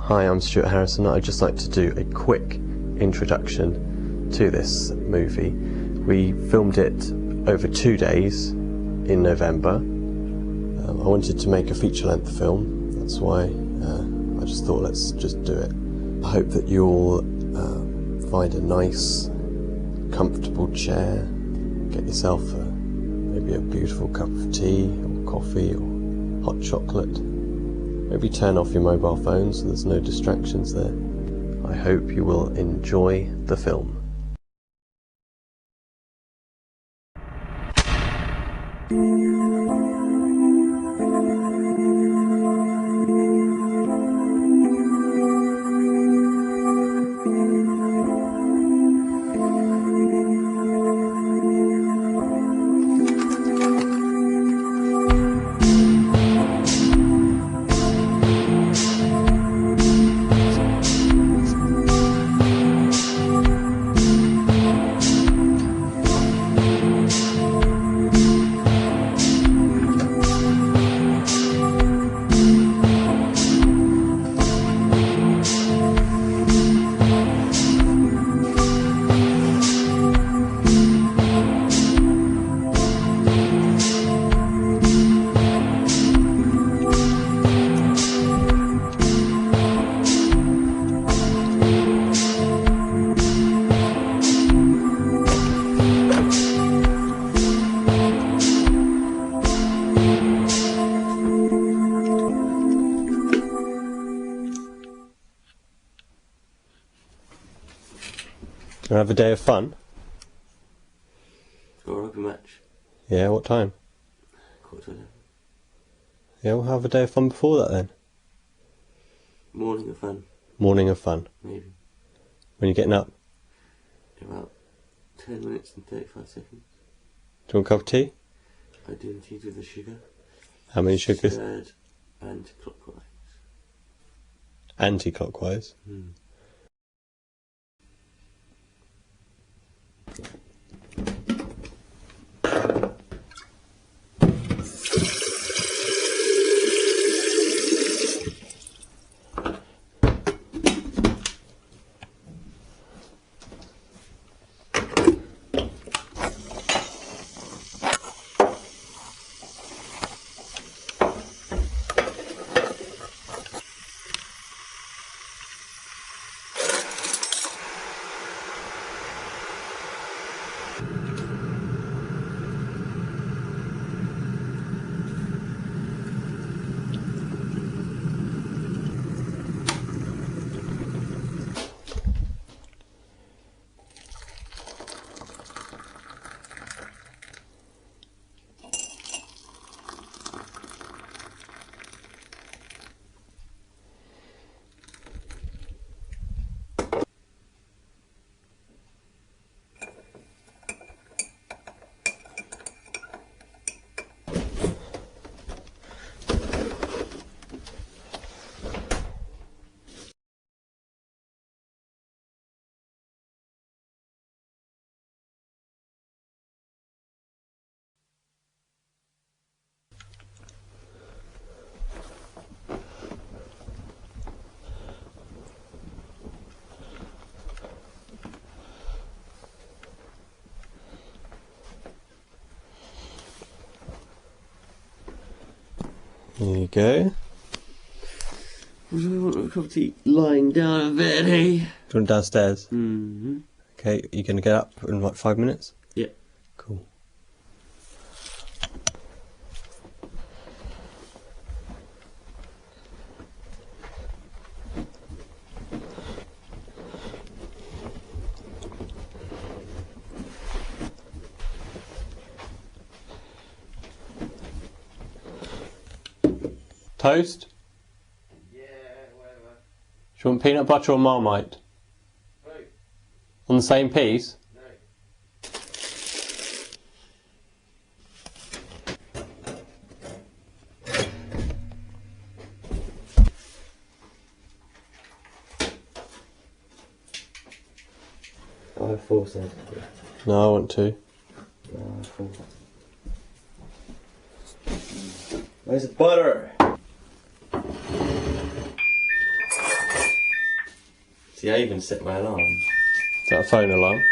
Hi, I'm Stuart Harrison. I'd just like to do a quick introduction to this movie. We filmed it over 2 days in November. I wanted to make a feature-length film, that's why I just thought let's just do it. I hope that you'll find a nice, comfortable chair, get yourself maybe a beautiful cup of tea or coffee or hot chocolate. Maybe turn off your mobile phone so there's no distractions there. I hope you will enjoy the film. Wanna have a day of fun? Or a rugby match. Yeah, what time? 11:15. Yeah, we'll have a day of fun before that then. Morning of fun. Morning of fun. Maybe. When you're getting up? In about 10 minutes and 35 seconds. Do you want a cup of tea? I do tea with the sugar. How many sugars? Third anti-clockwise. Anti-clockwise? There you go. What do I want a cup of tea? Lying down in bed, hey? Do you want downstairs? Mm-hmm. Okay, you're going to get up in like 5 minutes? Yeah. Cool. Toast? Yeah, whatever. Do you want peanut butter or Marmite? Both. On the same piece? No. I have 4 cents. No, I want 2. No, I have 4. Where's the butter? See, I even set my alarm. Is that a phone alarm?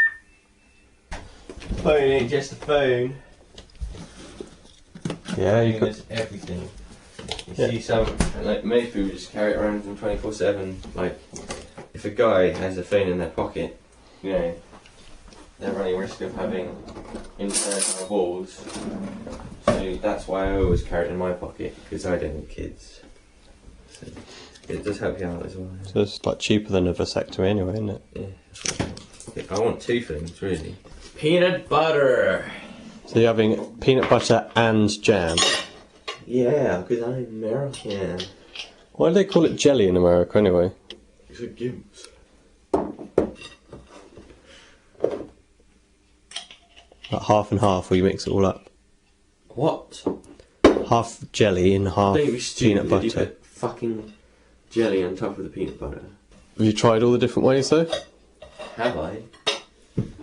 Phone ain't just a phone. Yeah, you got everything. You see some, like most people just carry it around with them 24/7. Like, if a guy has a phone in their pocket, you know, they're running risk of having internal walls. So that's why I always carry it in my pocket, because I don't have kids. So it does help you out as well. So it's like cheaper than a vasectomy anyway, isn't it? Yeah. I want two things really. Peanut butter. So you're having peanut butter and jam. Yeah, because I'm American. Why do they call it jelly in America anyway? It's a gives. Like half and half, or you mix it all up? What? Half jelly and half peanut butter. You put fucking jelly on top of the peanut butter. Have you tried all the different ways though? Have I?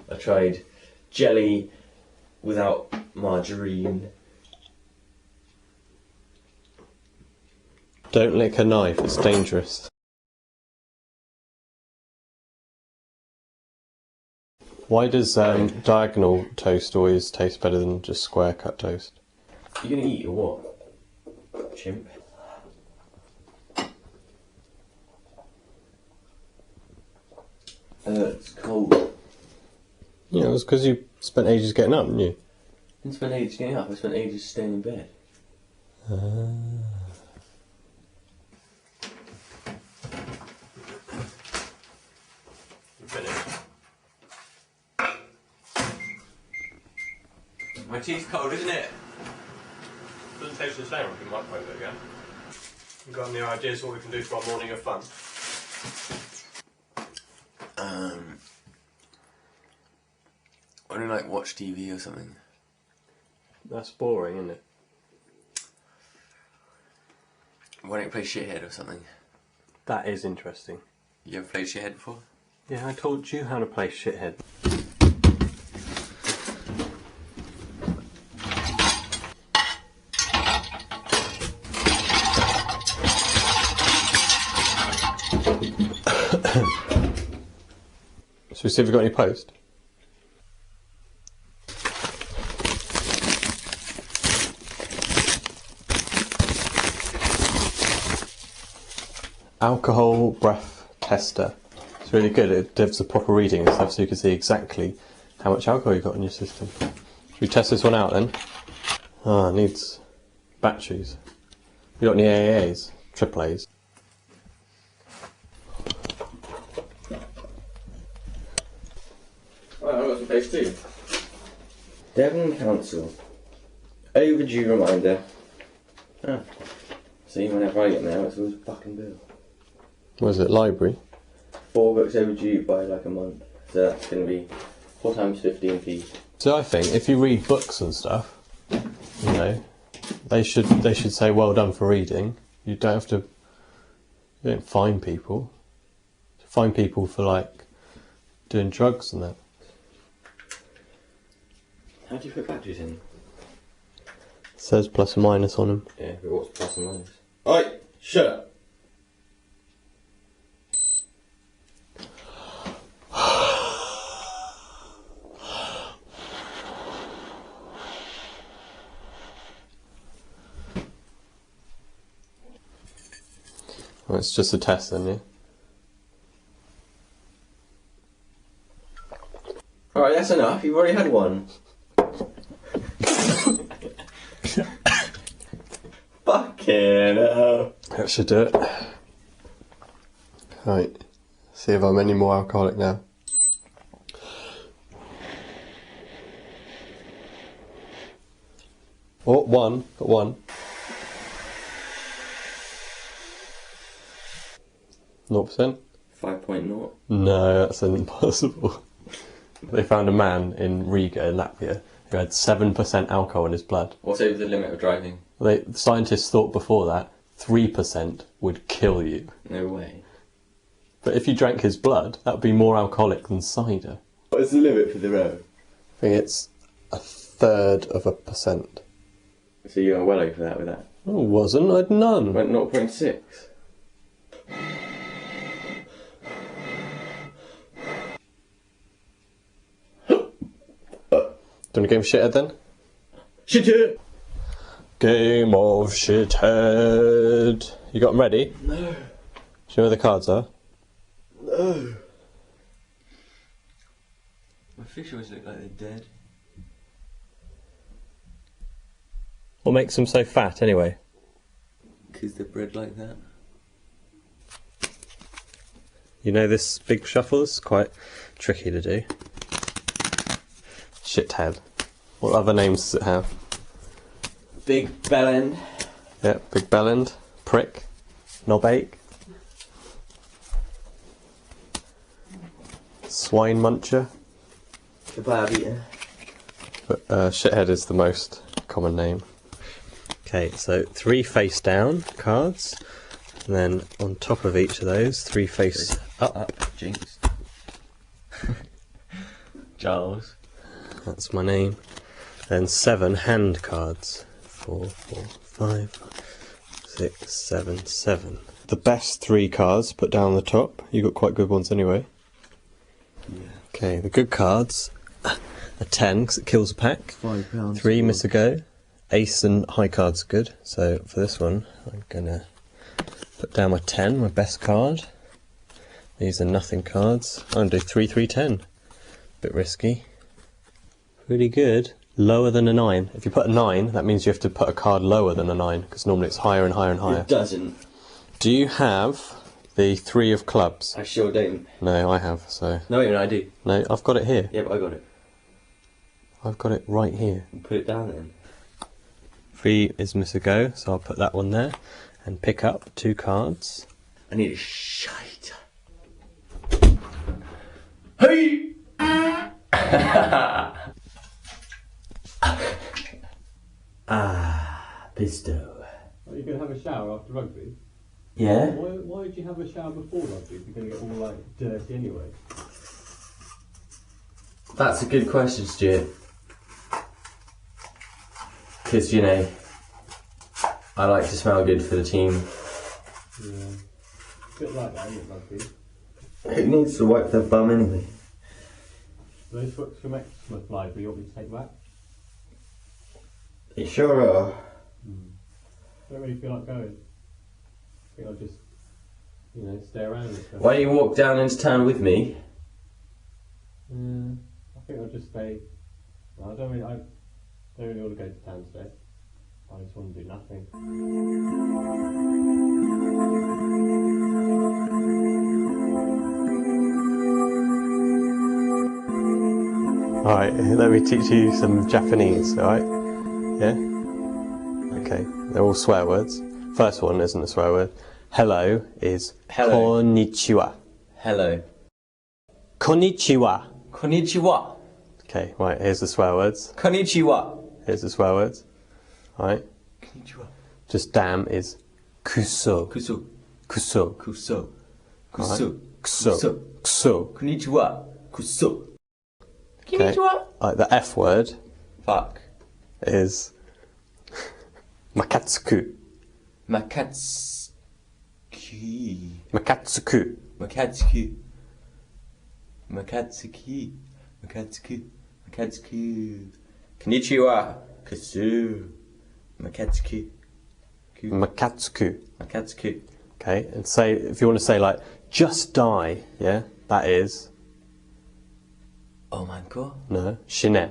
I tried jelly without margarine. Don't lick a knife, it's dangerous. Why does diagonal toast always taste better than just square cut toast? You gonna eat or what? Chimp. It's cold. Yeah, it was because you spent ages getting up, didn't you? I didn't spend ages getting up, I spent ages staying in bed. My tea's cold, isn't it? Doesn't taste the same if you microwave it again. You got any ideas what we can do for our morning of fun? I don't like watch TV or something. That's boring, isn't it? Why don't you play shithead or something? That is interesting. You ever played shithead before? Yeah, I told you how to play shithead. Should we see if we've got any post? Alcohol breath tester. It's really good. It gives a proper reading and stuff so you can see exactly how much alcohol you've got in your system. Should we test this one out then? Ah, it needs batteries. You got any AAs? AAAs? Right, I've got some post too. Devon Council. Overdue reminder. Ah. See, whenever I get mail, it's always a fucking bill. What is it, library? 4 books overdue by like a month. So that's going to be 4 times 15p. So I think if you read books and stuff, you know, they should say well done for reading. You don't have to. You don't fine people. Fine people for like doing drugs and that. How do you put batteries in? It says plus and minus on them. Yeah, but what's plus and minus? Oi! Shut up! Well, it's just a test then, yeah? Alright, that's enough. You've already had one. Fucking hell. That should do it. Right, see if I'm any more alcoholic now. Oh, one, got one. 0%? 5.0. No, that's impossible. They found a man in Riga, in Latvia, who had 7% alcohol in his blood. What's over the limit of driving? The scientists thought before that 3% would kill you. No way. But if you drank his blood, that would be more alcoholic than cider. What is the limit for the road? I think it's 1/3%. So you are well over that with that? Oh, wasn't. I'd none. Went 0.6. Do you want a game of shithead then? Shithead! Game of shithead. You got them ready? No. Do you know where the cards are? No. My fish always look like they're dead. What makes them so fat anyway? Because they're bred like that. You know this big shuffle is quite tricky to do. Shithead. What other names does it have? Big bellend. Yeah, big bellend, prick, knobache, swine muncher. Kebab eater. But shithead is the most common name. Okay, so 3 face down cards, and then on top of each of those, 3 face up. Jinx. Giles. That's my name. Then 7 hand cards. 4, 4, 5, 6, 7, 7. The best 3 cards put down on the top. You got quite good ones anyway. Yeah. Okay, the good cards are 10 because it kills a pack. £5. 3 miss a go. Ace and high cards are good. So for this one, I'm gonna put down my 10, my best card. These are nothing cards. I'm gonna do 3, 3, 10. Bit risky. Pretty good. Lower than a 9. If you put a 9, that means you have to put a card lower than a 9, because normally it's higher and higher and higher. It doesn't. Do you have the 3 of clubs? I sure don't. No, I have, so... No, even I do. No, I've got it here. Yeah, but I got it. I've got it right here. Put it down then. 3 is miss a go, so I'll put that one there. And pick up 2 cards. I need a shite. Hey! Pisto. Are you going to have a shower after rugby? Yeah? Why would you have a shower before rugby if you're going to get all like dirty anyway? That's a good question, Stuart. Because, you know, I like to smell good for the team. Yeah. A bit like that, isn't it, rugby? Who needs to wipe their bum anyway? Those socks from Eczema fly, but you want me to take back? You sure are. Don't really feel like going. I think I'll just, you know, stay around and stuff. Why don't you walk down into town with me? I think I'll just stay. Well, I don't really want to go to town today. I just want to do nothing. Alright, let me teach you some Japanese, alright? Yeah? Okay, they're all swear words. First one isn't a swear word. Hello is Hello. Konnichiwa. Hello. Konnichiwa. Konnichiwa. Okay, right, here's the swear words. Konnichiwa. Here's the swear words. Alright? Konnichiwa. Just damn is kuso. Kuso. Kuso. Kuso. Alright? Kuso. Kuso. Kuso. Konnichiwa. Kuso. Okay. Like the F word Fuck. is makatsuku. Makatsuki. Makatsuku. Makatsuki. Makatsuki. Makatsuki. Makatsuki. Konnichiwa. Kusu. Makatsuki. Makatsuku. Makatsuki. Okay, and say, if you want to say like, just die, yeah, that is, Oh my god. no, shine.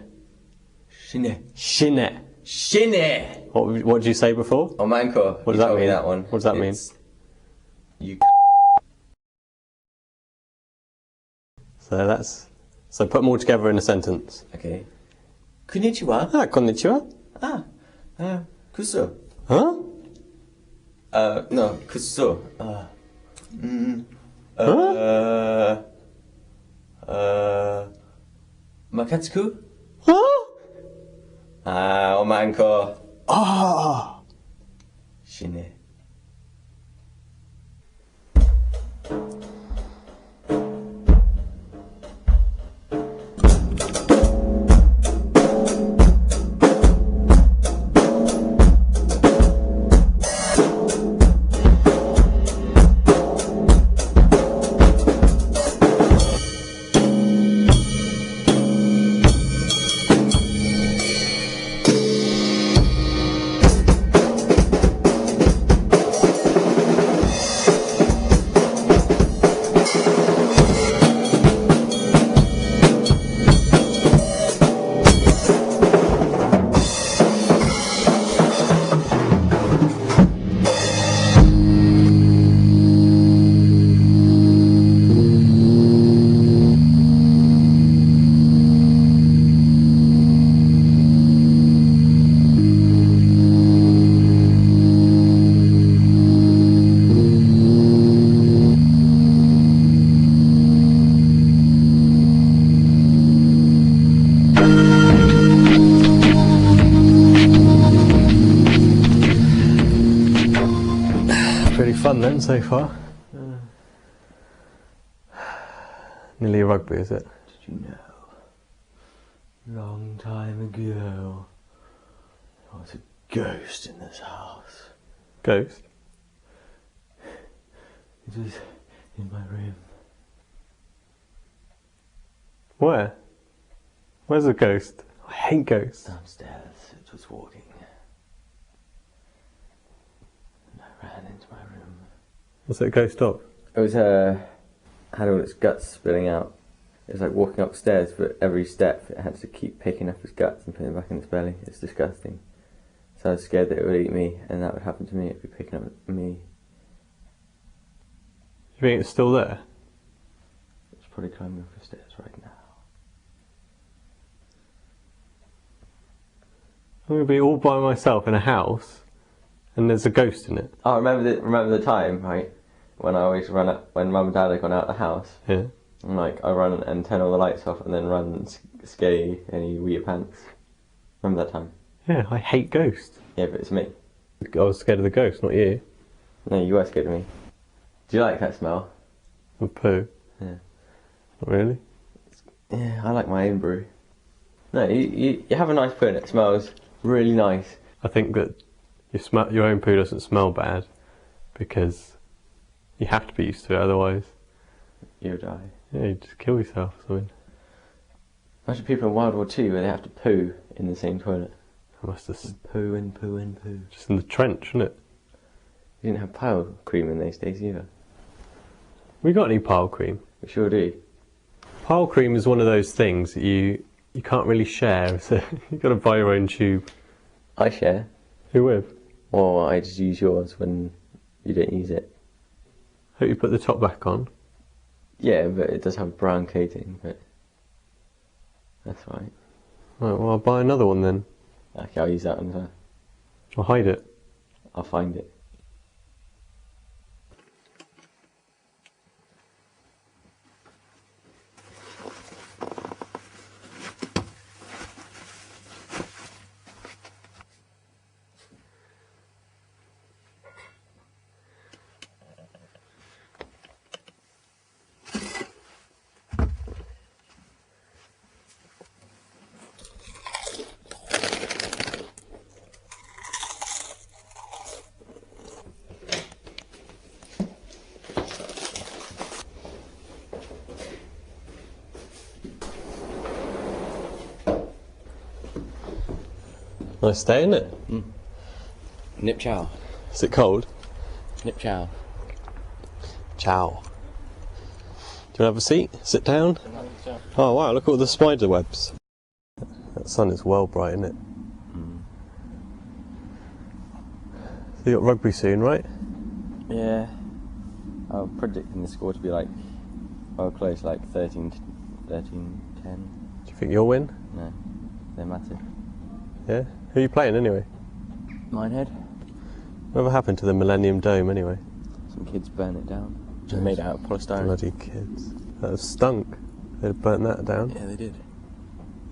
Shine. Shine. Shine. What did you say before? Oh man, What does you that told me mean? that one. What does that mean? You. So put them all together in a sentence. Okay. Konnichiwa. Ah, konnichiwa. Kuso. Huh? No, kuso. Makatsuku? Huh? Oh man, Ah. Shine. done so far? Nearly a rugby, is it? Did you know? Long time ago, there was a ghost in this house. Ghost? It was in my room. Where? Where's the ghost? I hate ghosts. Downstairs, it was walking. And I ran into my room. What's it a ghost of? It was had all its guts spilling out. It was like walking upstairs, but every step it had to keep picking up its guts and putting them back in its belly. It's disgusting. So I was scared that it would eat me, and that would happen to me. It'd be picking up me. You think it's still there? It's probably climbing up the stairs right now. I'm going to be all by myself in a house, and there's a ghost in it. Oh, remember the time, right? When I always run up, when Mum and Dad had gone out of the house. Yeah. And like, I run and turn all the lights off and then run and scare any wee your pants. Remember that time? Yeah, I hate ghosts. Yeah, but it's me. I was scared of the ghost, not you. No, you were scared of me. Do you like that smell? Of poo? Yeah. Not really? Yeah, I like my own brew. No, you have a nice poo and it smells really nice. I think that your own poo doesn't smell bad because you have to be used to it, otherwise You'll die. yeah, you just kill yourself or something. Imagine people in World War II where they have to poo in the same toilet. I must have Poo and poo and poo. just in the trench, isn't it? You didn't have pile cream in those days either. We got any pile cream? We sure do. Pile cream is one of those things that you can't really share, so you've got to buy your own tube. I share. Who with? Or I just use yours when you don't use it. Hope you put the top back on. Yeah, but it does have brown coating, but that's right. Right, well I'll buy another one then. Okay, I'll use that one as well. I'll hide it. I'll find it. Nice day, isn't it? Mm. Nip chow. Is it cold? Nip chow. Ciao. Do you want to have a seat? Sit down? Oh wow, look at all the spider webs. That sun is well bright, isn't it? Mm. So you got rugby soon, right? Yeah. I'm predicting the score to be like, well, close, like 13-10. Do you think you'll win? No, they're massive. Yeah? Who are you playing anyway? Minehead. Whatever happened to the Millennium Dome anyway? Some kids burn it down. Just made it out of polystyrene. Bloody kids. That was stunk. They'd burnt that down. Yeah, they did.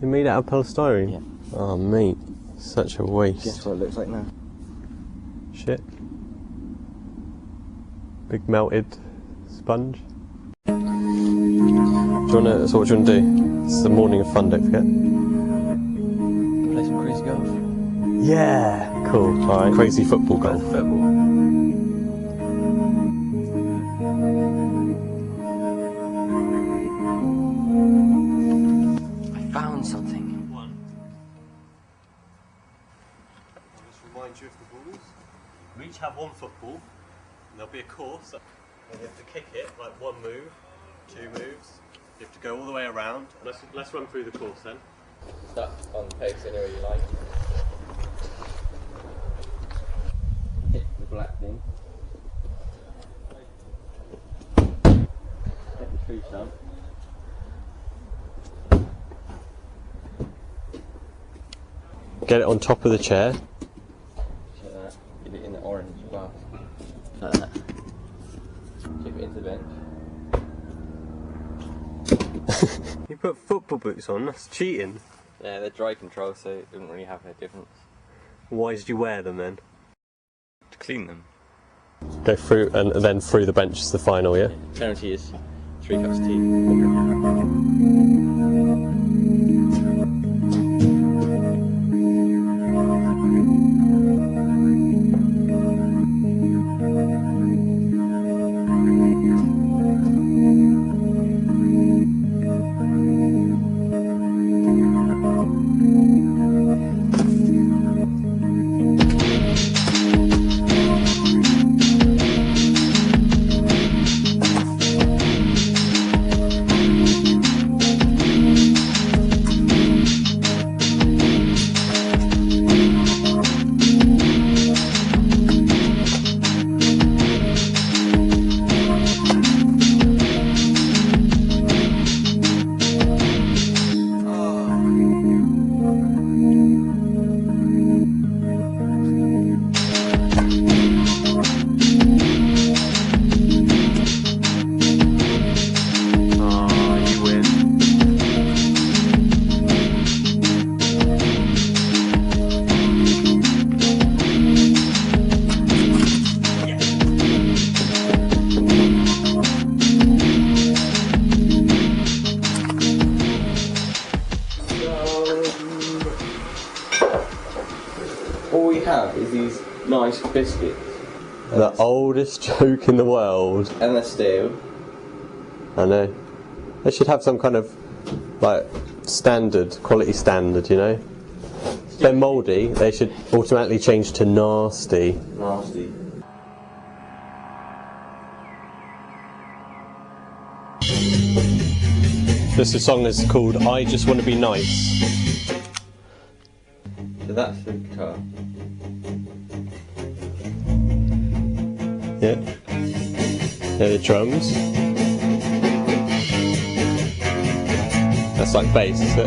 They made it out of polystyrene? Yeah. Oh mate, such a waste. Guess what it looks like now? Shit. Big melted sponge. Do you wanna, so what do you want to do? It's the morning of fun, don't forget. Play some crazy golf. Yeah! Cool. Alright. Crazy football golf. Football. I found something. One. I'll just remind you of the rules. We each have one football, and there'll be a course, and you have to kick it, like one move, two moves. You have to go all the way around. Let's run through the course then. Start on the pace anywhere you like. Hit the black thing. Hit the tree stump. Get it on top of the chair. Like that. Get it in the orange glass. Like that. Chip it into the bench. You put football boots on, that's cheating. Yeah, they're dry control, so it doesn't really have a difference. Why did you wear them then? To clean them. Go through and then through the bench is the final, yeah? Penalty is 3 cups of tea. All we have is these nice biscuits. The oldest joke in the world. And they're steel. I know. They should have some kind of like standard, quality standard, you know? If they're mouldy, they should automatically change to nasty. Nasty. This song is called I Just Want to Be Nice. So that's the guitar. Yeah. Yeah, the drums. That's like bass, is it?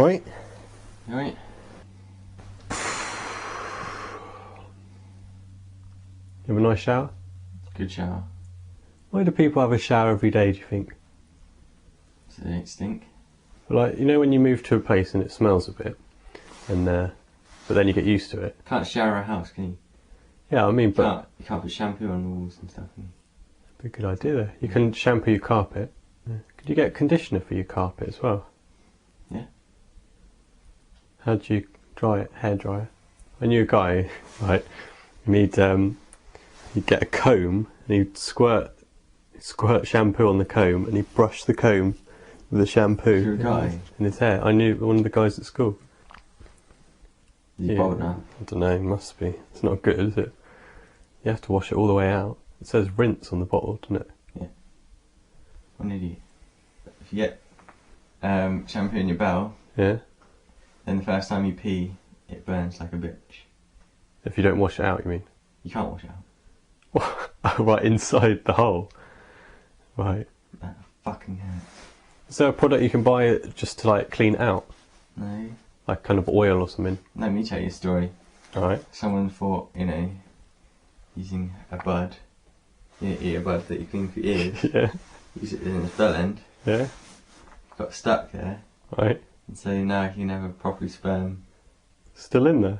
Right? Right. You have a nice shower? Good shower. Why do people have a shower every day, do you think? So they don't stink. Like, you know when you move to a place and it smells a bit, and but then you get used to it? Can't shower a house, can you? Yeah, I mean, but... You can't put shampoo on the walls and stuff, can you? That'd be a good idea though. You can shampoo your carpet. Yeah. Could you get a conditioner for your carpet as well? Yeah. How do you dry it? Hair dryer? I knew a guy, right, he'd get a comb and he'd squirt shampoo on the comb and he'd brush the comb with the shampoo You're a guy? in his hair. I knew one of the guys at school. Is he bald now? I don't know, must be. It's not good, is it? You have to wash it all the way out. It says rinse on the bottle, doesn't it? Yeah. What an idiot. If you get shampoo in your bowel, yeah, then the first time you pee, it burns like a bitch. If you don't wash it out, you mean? You can't wash it out. Oh, right, inside the hole. Right. That fucking hurts. Is there a product you can buy just to like clean it out? No. Like kind of oil or something? Let me tell you a story. Alright. Someone thought, you know, using a bud, ear bud that you clean for your ears, yeah. use it in the dull end, Yeah. got stuck there, Right. and so now you can have a proper sperm. Still in there?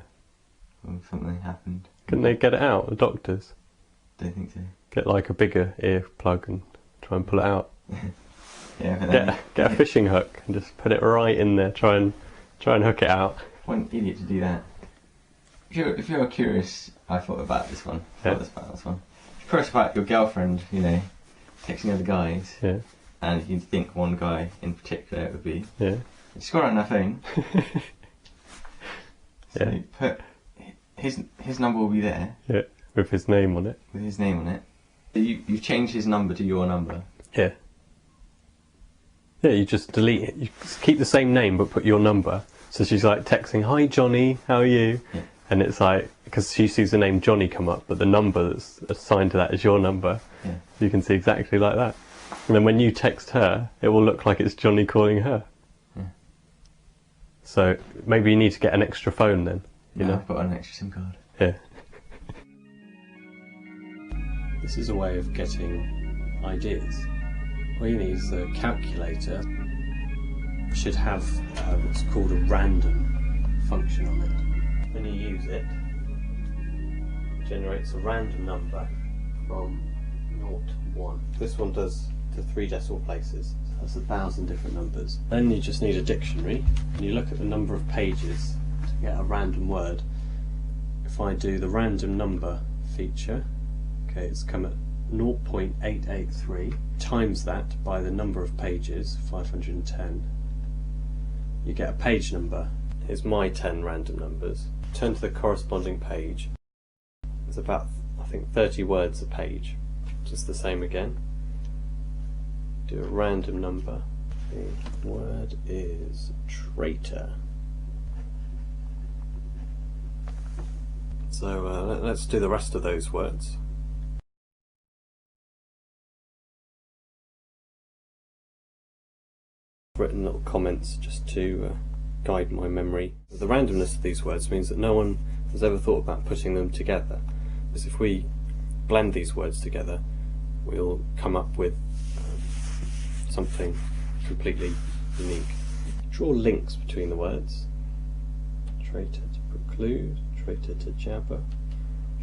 Or something happened. Couldn't they get it out, the doctors? Don't think so. Get like a bigger ear plug and try and pull it out. Yeah, but then Get a fishing hook and just put it right in there, try and hook it out. what an idiot to do that. If you're curious, I thought about this one. If you're curious about your girlfriend, you know, texting other guys, Yeah. and you think one guy in particular it would be, Yeah. just got it on their phone. So Yeah. you put his number will be there. Yeah. With his name on it. With his name on it. You change his number to your number. Yeah. Yeah, you just delete it. You keep the same name but put your number. So she's like texting, "Hi Johnny, how are you?" Yeah. And it's like, because she sees the name Johnny come up, but the number that's assigned to that is your number. Yeah. You can see exactly like that. And then when you text her, it will look like it's Johnny calling her. Yeah. So maybe you need to get an extra phone then. You know? I've got an extra SIM card. Yeah. This is a way of getting ideas. What you need is a calculator. Should have what's called a random function on it. When you use it, it generates a random number from 0 to 1. This one does to 3 decimal places, so that's 1,000 different numbers. Then you just need a dictionary, and you look at the number of pages to get a random word. If I do the random number feature, okay, it's come at 0.883, times that by the number of pages, 510, you get a page number. Here's my 10 random numbers. Turn to the corresponding page. There's about, I think, 30 words a page. Just the same again. Do a random number. The word is traitor. So let's do the rest of those words. I've written little comments just to guide my memory. The randomness of these words means that no one has ever thought about putting them together. Because if we blend these words together, we'll come up with something completely unique. Draw links between the words. Traitor to preclude, traitor to jabber,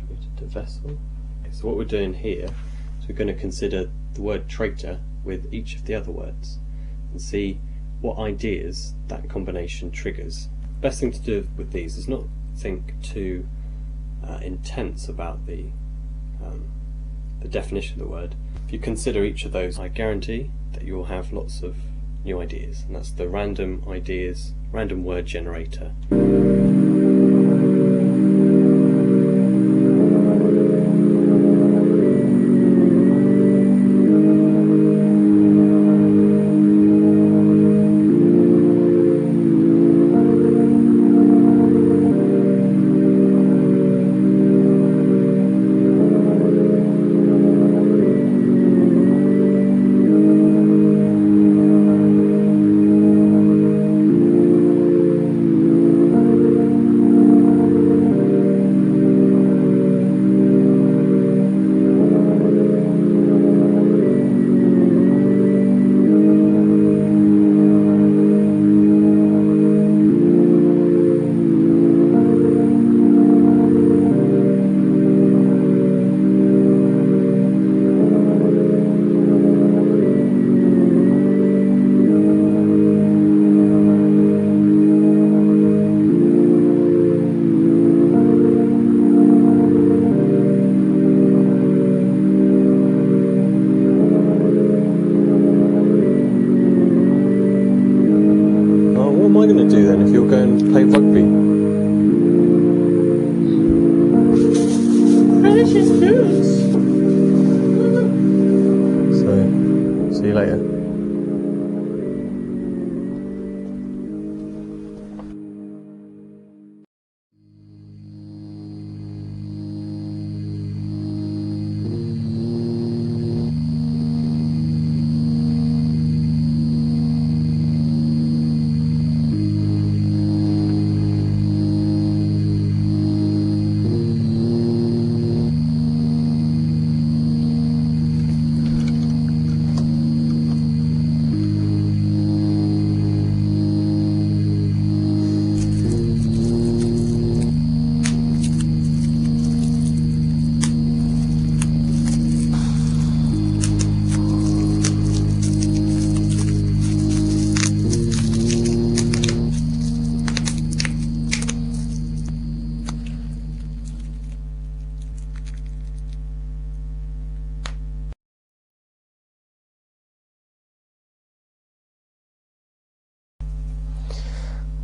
traitor to vessel. Okay, so what we're doing here is we're going to consider the word traitor with each of the other words and see what ideas that combination triggers. The best thing to do with these is not think too intense about the definition of the word. If you consider each of those, I guarantee that you will have lots of new ideas, and that's the random word generator.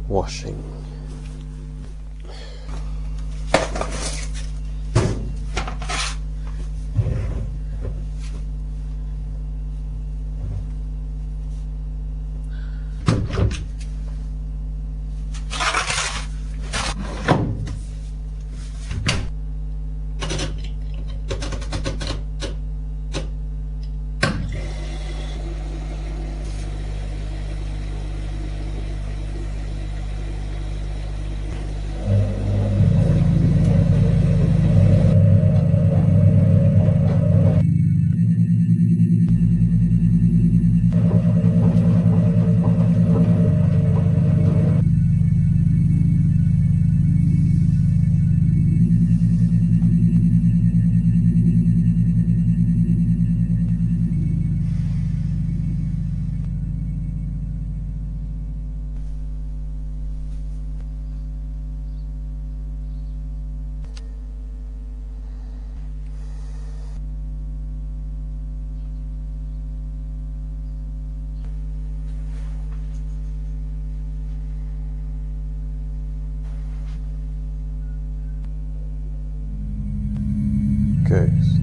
washing. Ghost.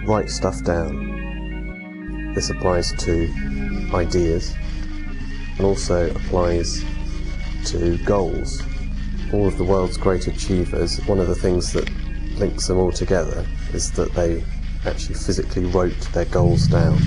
Write stuff down. This applies to ideas and also applies to goals. All of the world's great achievers, one of the things that links them all together is that they actually physically wrote their goals down.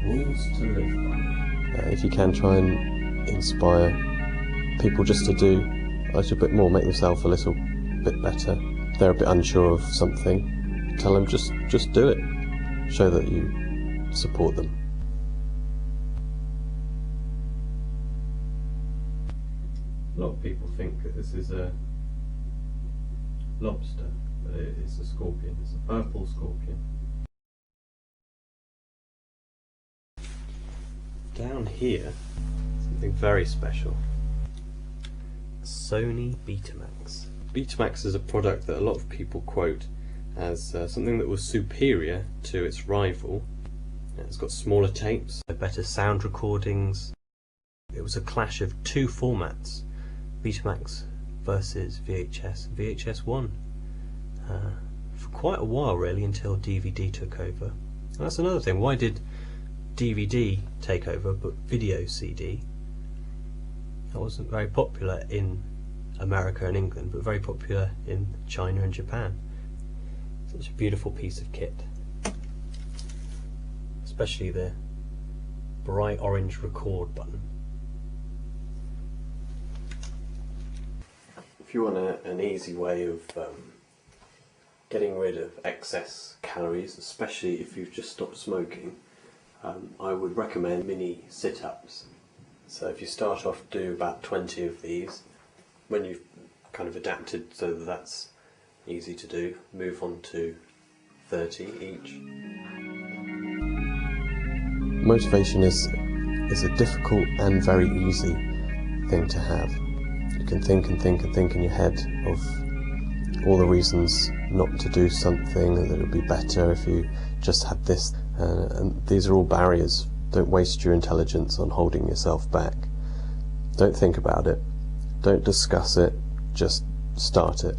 Rules to live by. If you can, try and inspire people just to do a little bit more, make themselves a little bit better. If they're a bit unsure of something, tell them just do it. Show that you support them. A lot of people think that this is a lobster, but it's a scorpion. It's a purple scorpion. Down here, something very special. Sony Betamax. Betamax is a product that a lot of people quote as something that was superior to its rival. It's got smaller tapes, better sound recordings. It was a clash of two formats, Betamax versus VHS. VHS won for quite a while really, until DVD took over. And that's another thing, why did DVD take over but video CD? That wasn't very popular in America and England, but very popular in China and Japan. Such a beautiful piece of kit, especially the bright orange record button. If you want an easy way of getting rid of excess calories, especially if you've just stopped smoking, I would recommend mini sit-ups. So if you start off, do about 20 of these. When you've kind of adapted so that that's easy to do, move on to 30 each. Motivation is a difficult and very easy thing to have. You can think and think and think in your head of all the reasons not to do something, that it would be better if you just had this, and these are all barriers. Don't waste your intelligence on holding yourself back. Don't think about it, don't discuss it, just start it.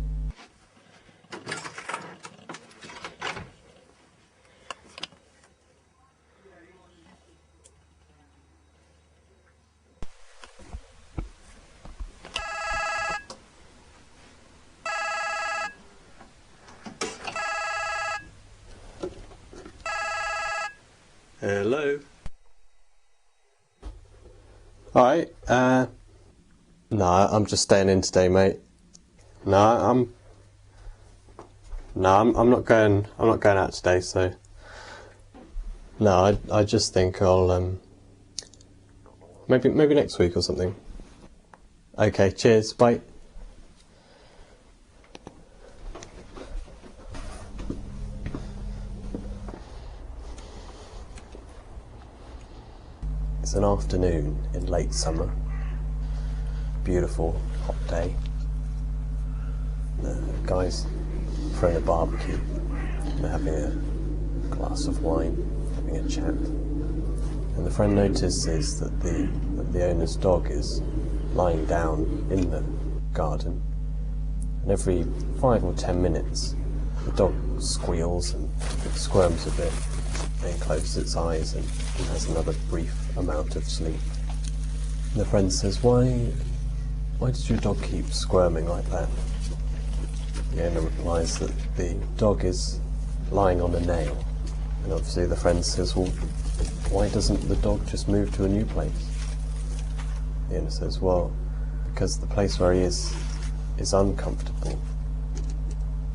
Hello. Alright, no, I'm just staying in today, mate. No, I'm not going out today, so no, I just think I'll maybe next week or something. Okay, cheers, bye. It's an afternoon in late summer, beautiful hot day. The guys throwing a barbecue, they're having a glass of wine, having a chat, and the friend notices that the owner's dog is lying down in the garden, and every 5 or 10 minutes the dog squeals and squirms a bit, then closes its eyes and has another brief amount of sleep. And the friend says, why does your dog keep squirming like that? The owner replies that the dog is lying on a nail. And obviously the friend says, well, why doesn't the dog just move to a new place? The owner says, well, because the place where he is uncomfortable.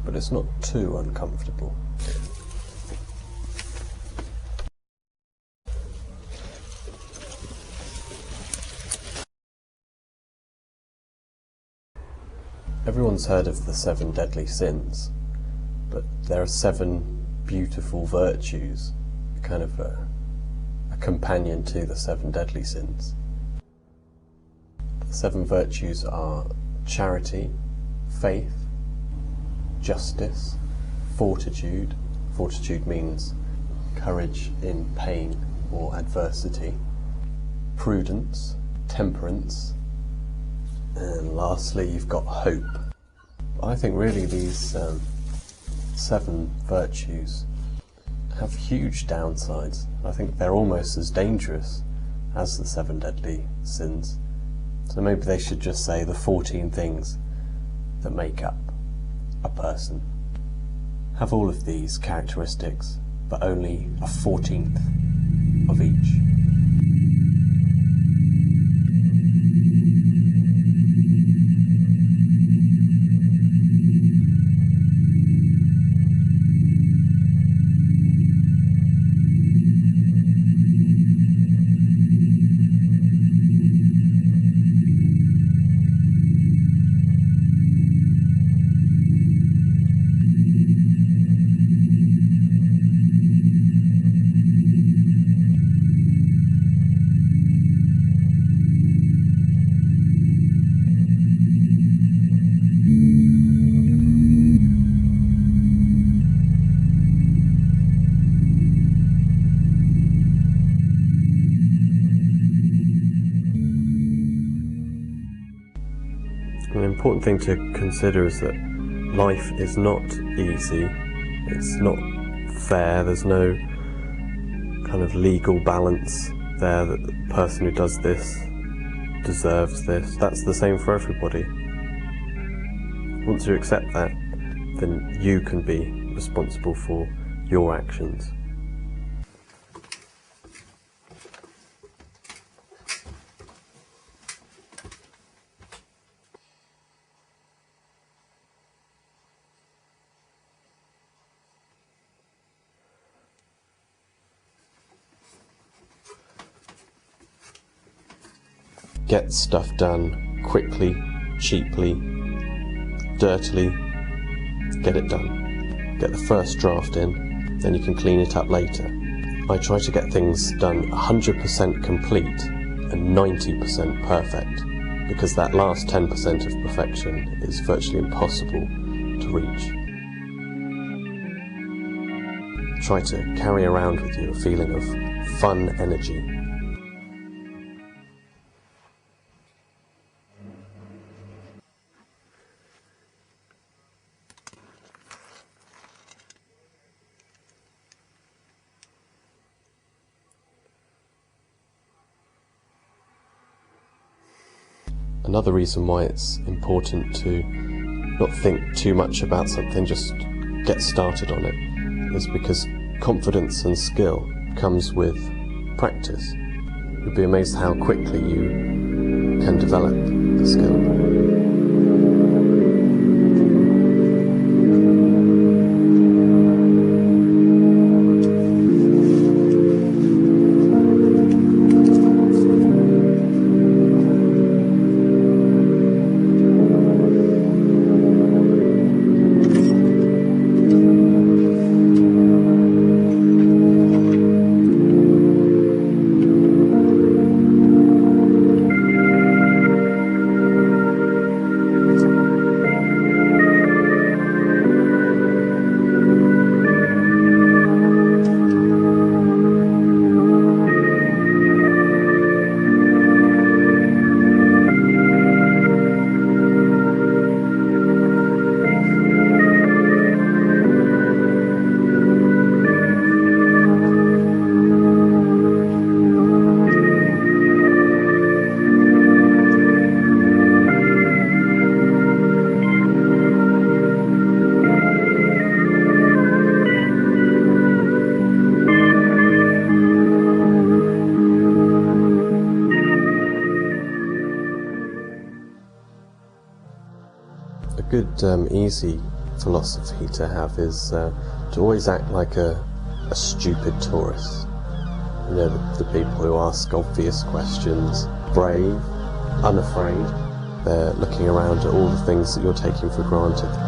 But it's not too uncomfortable. Everyone's heard of the 7 deadly sins, but there are 7 beautiful virtues, kind of a companion to the 7 deadly sins. The 7 virtues are charity, faith, justice, fortitude. Fortitude means courage in pain or adversity. Prudence, temperance, and lastly you've got hope. I think really these 7 virtues have huge downsides. I think they're almost as dangerous as the 7 deadly sins. So maybe they should just say the 14 things that make up a person. Have all of these characteristics, but only a 14th of each. An important thing to consider is that life is not easy, it's not fair, there's no kind of legal balance there that the person who does this deserves this. That's the same for everybody. Once you accept that, then you can be responsible for your actions. get stuff done quickly, cheaply, dirtily, get it done. Get the first draft in, then you can clean it up later. I try to get things done 100% complete and 90% perfect, because that last 10% of perfection is virtually impossible to reach. Try to carry around with you a feeling of fun energy. Another reason why it's important to not think too much about something, just get started on it, is because confidence and skill comes with practice. You'll be amazed how quickly you can develop the skill. A good, easy philosophy to have is to always act like a stupid tourist. You know, the people who ask obvious questions, brave, unafraid. They're looking around at all the things that you're taking for granted.